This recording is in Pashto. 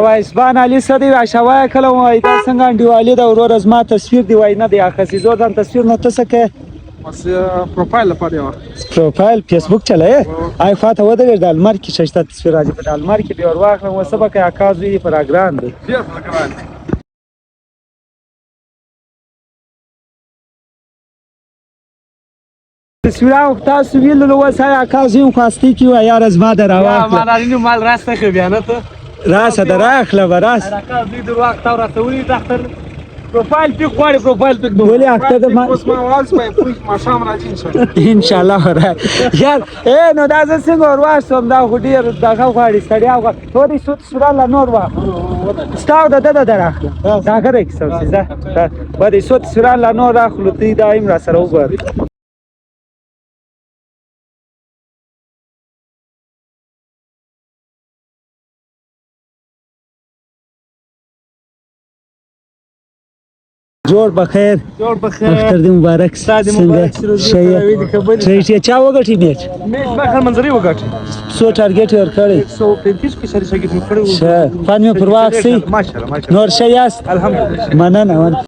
وایسبان علي څه دی شوای کله وای دا څنګه انډیوالي د ورور از ما تصویر دی وای نه دی اخسي زو ځان تصویر نه تاسو کې بس پروفایل لپاره یو پروفایل فیسبوک چلای آی فاته ودرې د المار کې ششته تصویر راځي په المار کې به ور واخلم وسبه کې اکازوی پر اگران دی ډیر فکران تصویر او تاسو ویلو وسای اکازوی خواستی کی و یار از ما دراواخله ما دارینو مال راسته خو بیان ته راسه دراخله براس اکازوی درو وخت او راتوي دفتر پروفایل پیک غواړي پروفایل پیک ولې اخته د ما اوس ما واز په ما شام راځي ان شاء الله را یار اے نو دا څنګه ورواستم دا خو ډیر دغه غواړي سړیا غواړي ټولې سود سورا نور وا ستاو د دراخله دا غره کې څه ده بده سود سورا نور راخلو تی دایم را سره وګورئ جوړ بخیر جوړ بخیر اختر دې مبارک ستاسو مبارک شي چا وګټي میچ بخیر منظري وګټي سو ټارګټ ور کړی 135 کې سره شګیت مخړو شه فن می پرواخ سي ماشاءالله نور شي است الحمدلله مننه